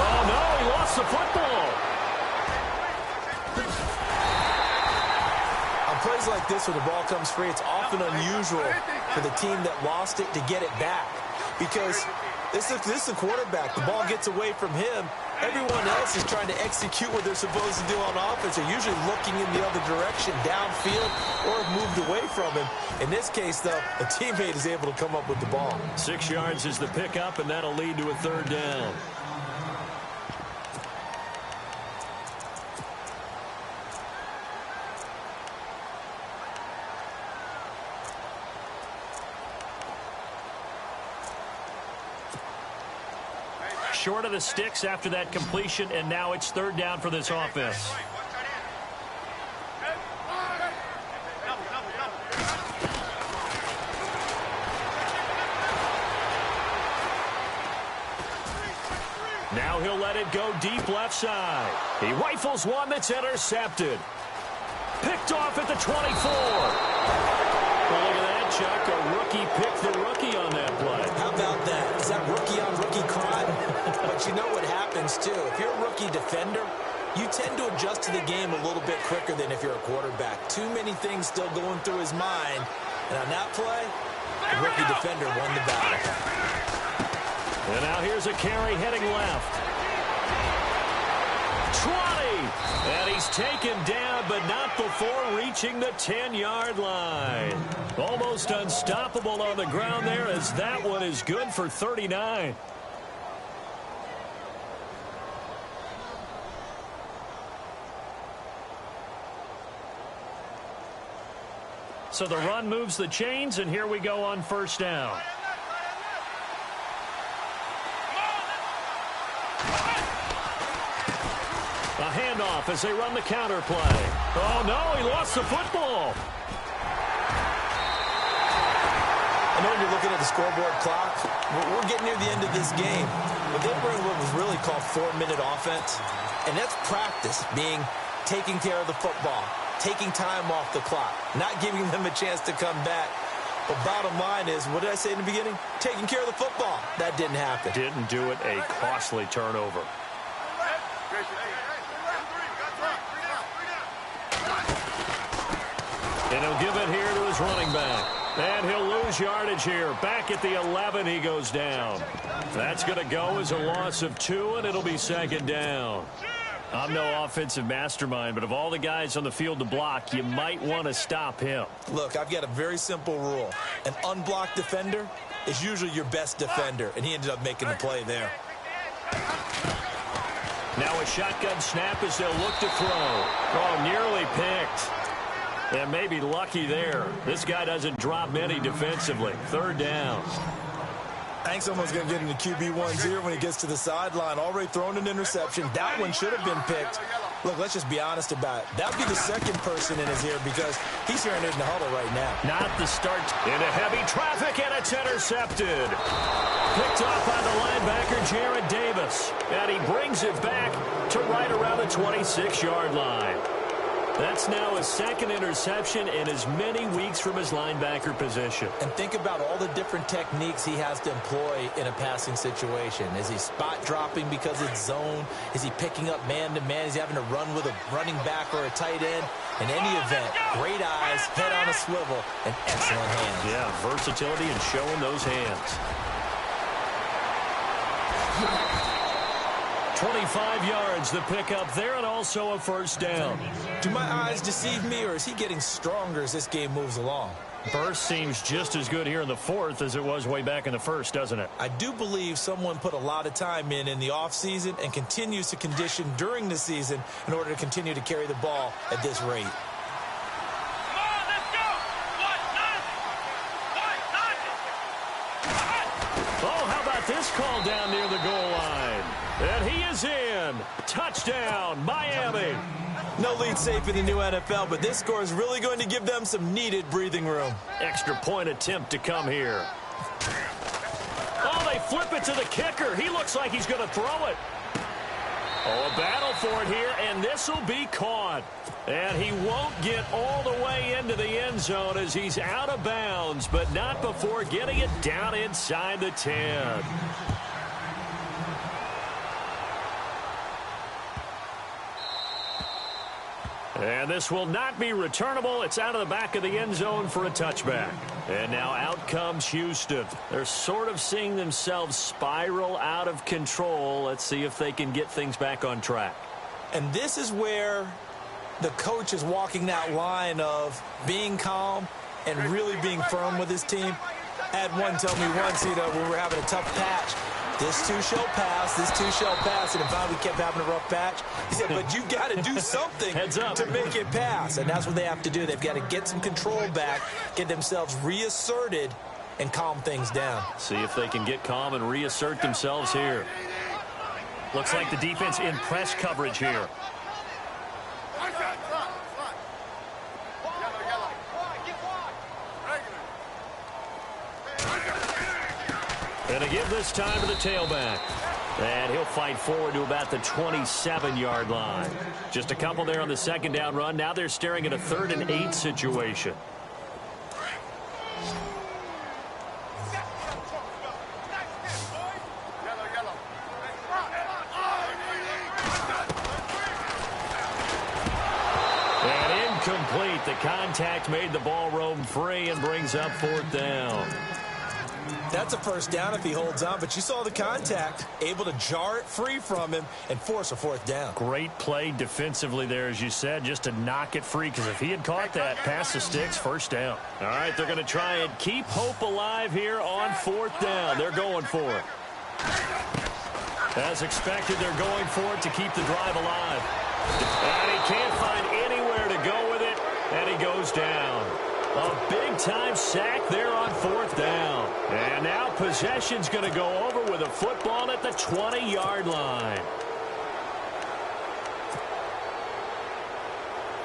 H: Oh, no, he lost the football.
I: On plays like this where the ball comes free, it's often unusual for the team that lost it to get it back. Because this is the quarterback. The ball gets away from him. Everyone else is trying to execute what they're supposed to do on offense. They're usually looking in the other direction, downfield, or have moved away from him. In this case, though, a teammate is able to come up with the ball.
H: 6 yards is the pickup, and that'll lead to a 3rd down. Short of the sticks after that completion, and now it's 3rd down for this offense. Now he'll let it go deep left side. He rifles one that's intercepted. Picked off at the 24. Well, look at that, Chuck. A rookie picked the rookie on that play.
I: How about that? Is that rookie-on-rookie crime? But you know what happens, too. If you're a rookie defender, you tend to adjust to the game a little bit quicker than if you're a quarterback. Too many things still going through his mind. And on that play, the rookie defender won the battle.
H: And now here's a carry heading left. And he's taken down, but not before reaching the 10-yard line. Almost unstoppable on the ground there, as that one is good for 39. So the run moves the chains, and here we go on first down. A handoff as they run the counter play. Oh, no, he lost the football.
I: I know when you're looking at the scoreboard clock, we're getting near the end of this game. But they bring what was really called 4-minute offense. And that's practice, being taking care of the football, taking time off the clock, not giving them a chance to come back. But bottom line is, what did I say in the beginning? Taking care of the football. That didn't happen.
H: Didn't do it, a costly turnover. And he'll give it here to his running back. And he'll lose yardage here. Back at the 11, he goes down. That's going to go as a loss of 2, and it'll be second down. I'm no offensive mastermind, but of all the guys on the field to block, you might want to stop him.
I: Look, I've got a very simple rule. An unblocked defender is usually your best defender, and he ended up making the play there.
H: Now a shotgun snap as they'll look to throw. Oh, nearly picked. And maybe lucky there. This guy doesn't drop many defensively. Third down.
I: I think someone's going to get into QB1-0 when he gets to the sideline. Already thrown an interception. That one should have been picked. Look, let's just be honest about it. That would be the second person in his ear because he's hearing it in the huddle right now.
H: Not the start. Into heavy traffic, and it's intercepted. Picked off by the linebacker, Jared Davis. And he brings it back to right around the 26-yard line. That's now his second interception in as many weeks from his linebacker position.
I: And think about all the different techniques he has to employ in a passing situation. Is he spot dropping because it's zone? Is he picking up man-to-man? Is he having to run with a running back or a tight end? In any event, great eyes, head on a swivel, and excellent hands.
H: Yeah, versatility and showing those hands. 25 yards the pickup there, and also a first down.
I: Do my eyes deceive me, or is he getting stronger as this game moves along?
H: Burst seems just as good here in the fourth as it was way back in the first, doesn't it?
I: I do believe someone put a lot of time in the offseason and continues to condition during the season in order to continue to carry the ball at this rate.
H: Oh, how about this call down near the goal line? And he is in. Touchdown, Miami.
I: No lead safe in the new NFL, but this score is really going to give them some needed breathing room.
H: Extra point attempt to come here. Oh, they flip it to the kicker. He looks like he's going to throw it. Oh, a battle for it here, and this will be caught. And he won't get all the way into the end zone as he's out of bounds, but not before getting it down inside the 10. And this will not be returnable. It's out of the back of the end zone for a touchback. And now out comes Houston. They're sort of seeing themselves spiral out of control. Let's see if they can get things back on track.
I: And this is where the coach is walking that line of being calm and really being firm with his team. I had one tell me once, when we were having a tough patch, this too shall pass, this too shall pass. And if we kept having a rough patch, he said, but you got to do something to make it pass. And that's what they have to do. They've got to get some control back, get themselves reasserted, and calm things down.
H: See if they can get calm and reassert themselves here. Looks like the defense in press coverage here. And a give this time to the tailback. And he'll fight forward to about the 27-yard line. Just a couple there on the second down run. Now they're staring at a 3rd and 8 situation. And incomplete. The contact made the ball roam free and brings up 4th down.
I: That's a first down if he holds on, but you saw the contact, able to jar it free from him and force a fourth down.
H: Great play defensively there, as you said, just to knock it free, because if he had caught that, past the sticks, first down. All right, they're going to try and keep hope alive here on fourth down. They're going for it. As expected, they're going for it to keep the drive alive. And he can't find anywhere to go with it, and he goes down. A big-time sack there on fourth down. And now possession's going to go over with a football at the 20-yard line.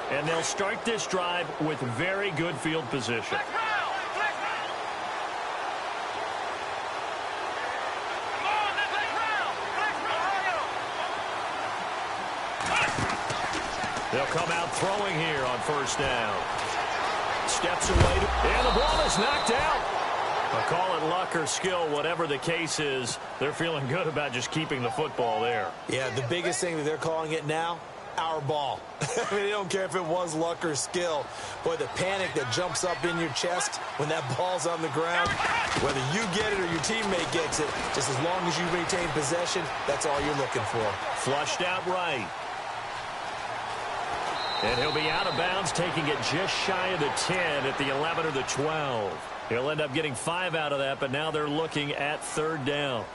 H: And they'll start this drive with very good field position. They'll come out throwing here on first down. Steps away, and the ball is knocked out. I'll call it luck or skill, whatever the case is. They're feeling good about just keeping the football there.
I: Yeah, the biggest thing that they're calling it now, our ball. I mean, they don't care if it was luck or skill. Boy, the panic that jumps up in your chest when that ball's on the ground, whether you get it or your teammate gets it, just as long as you retain possession, that's all you're looking for.
H: Flushed out right. And he'll be out of bounds, taking it just shy of the 10 at the 11 or the 12. He'll end up getting 5 out of that, but now they're looking at third down.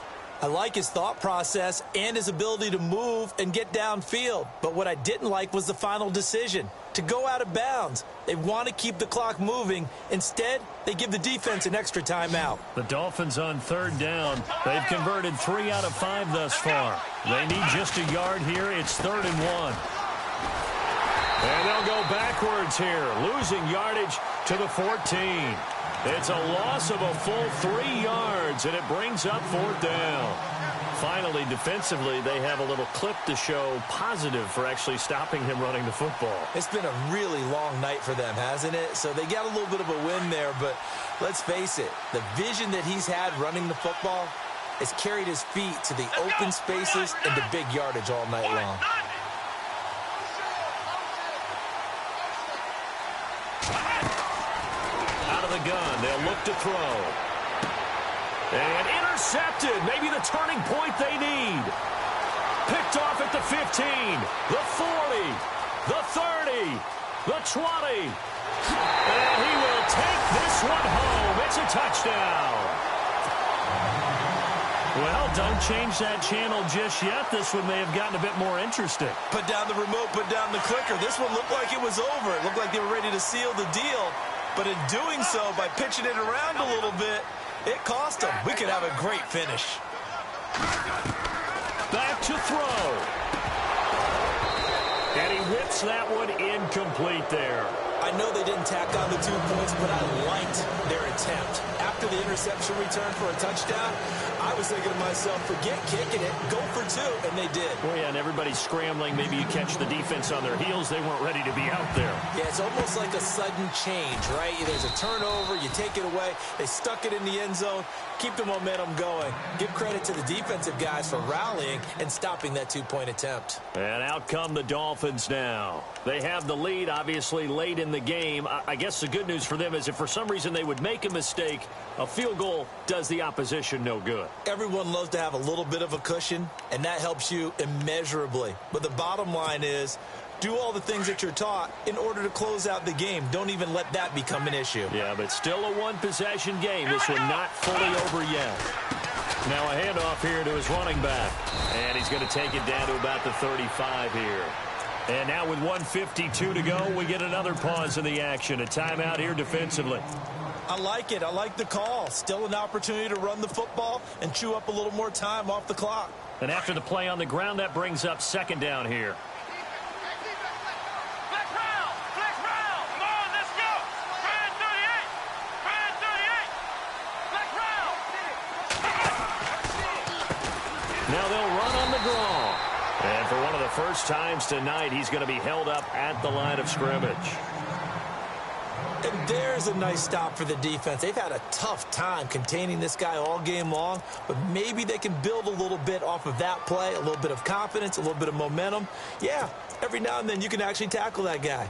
I: I like his thought process and his ability to move and get downfield. But what I didn't like was the final decision, to go out of bounds. They want to keep the clock moving. Instead, they give the defense an extra timeout.
H: The Dolphins on third down. They've converted 3 out of 5 thus far. They need just a yard here. It's 3rd and 1. And they'll go backwards here, losing yardage to the 14. It's a loss of a full 3 yards, and it brings up 4th down. Finally, defensively, they have a little clip to show positive for actually stopping him running the football.
I: It's been a really long night for them, hasn't it? So they got a little bit of a win there, but let's face it, the vision that he's had running the football has carried his feet to the open spaces and the big yardage all night long.
H: Gun. They'll look to throw. And intercepted. Maybe the turning point they need. Picked off at the 15, the 40, the 30, the 20. And he will take this one home. It's a touchdown. Well, don't change that channel just yet. This one may have gotten a bit more interesting.
I: Put down the remote, put down the clicker. This one looked like it was over. It looked like they were ready to seal the deal. But in doing so, by pitching it around a little bit, it cost them. We could have a great finish.
H: Back to throw. And he whips that one incomplete there.
I: I know they didn't tack on the 2 points, but I liked their attempt. After the interception return for a touchdown, I was thinking to myself, forget kicking it, go for 2, and they did.
H: Well, yeah, and everybody's scrambling. Maybe you catch the defense on their heels. They weren't ready to be out there.
I: Yeah, it's almost like a sudden change, right? There's a turnover, you take it away, they stuck it in the end zone, keep the momentum going. Give credit to the defensive guys for rallying and stopping that 2-point attempt.
H: And out come the Dolphins now. They have the lead, obviously, late in the game. I guess the good news for them is if for some reason they would make a mistake, a field goal does the opposition no good.
I: Everyone loves to have a little bit of a cushion, and that helps you immeasurably. But the bottom line is, do all the things that you're taught in order to close out the game. Don't even let that become an issue.
H: Yeah, but still a one-possession game. This one not fully over yet. Now a handoff here to his running back. And he's going to take it down to about the 35 here. And now with 1:52 to go, we get another pause in the action. A timeout here defensively.
I: I like it. I like the call. Still an opportunity to run the football and chew up a little more time off the clock.
H: And after the play on the ground, that brings up 2nd down here. Now they'll run on the draw. And for one of the first times tonight, he's going to be held up at the line of scrimmage.
I: And there's a nice stop for the defense. They've had a tough time containing this guy all game long, but maybe they can build a little bit off of that play, a little bit of confidence, a little bit of momentum. Yeah, every now and then you can actually tackle that guy.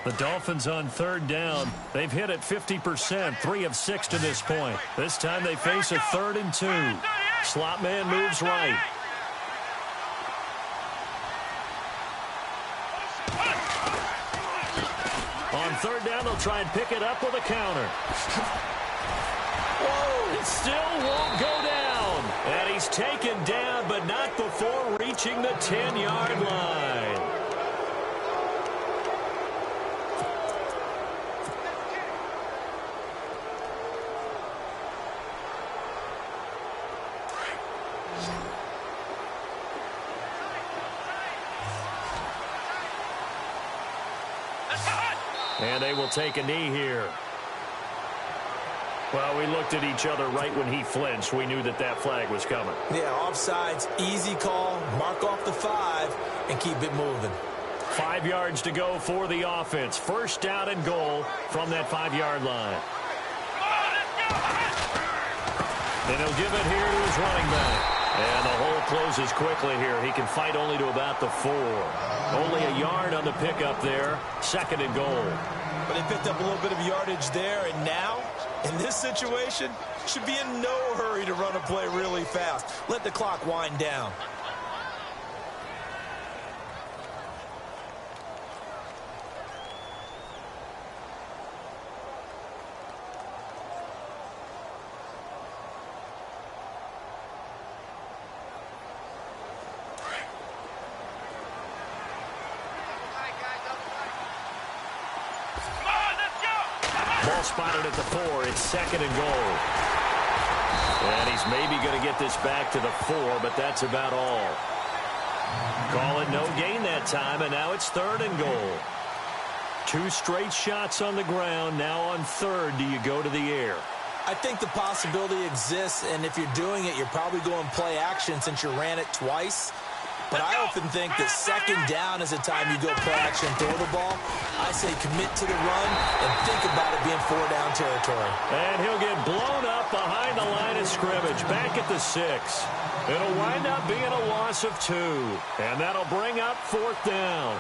H: The Dolphins on third down. They've hit it 50%, 3 of 6 to this point. This time they face a 3rd and 2. Slot man moves right. On third down, they'll try and pick it up with a counter. Whoa! It still won't go down. And he's taken down, but not before reaching the 10-yard line. And they will take a knee here. Well, we looked at each other right when he flinched. We knew that that flag was coming.
I: Yeah, offsides, easy call. Mark off the 5 and keep it moving.
H: 5 yards to go for the offense. First down and goal from that 5-yard line. And he'll give it here to his running back. And the hole closes quickly here. He can fight only to about the 4. Only a yard on the pickup there. 2nd and goal.
I: But they picked up a little bit of yardage there, and now, in this situation, should be in no hurry to run a play really fast. Let the clock wind down.
H: Ball spotted at the 4. It's 2nd and goal. And he's maybe going to get this back to the 4, but that's about all. Call it no gain that time, and now it's 3rd and goal. 2 straight shots on the ground. Now on 3rd, do you go to the air?
I: I think the possibility exists, and if you're doing it, you're probably going play action since you ran it twice. But I often think that 2nd down is the time you go play action, throw the ball. I say commit to the run and think about it being 4-down territory.
H: And he'll get blown up behind the line of scrimmage, back at the 6. It'll wind up being a loss of 2. And that'll bring up 4th down.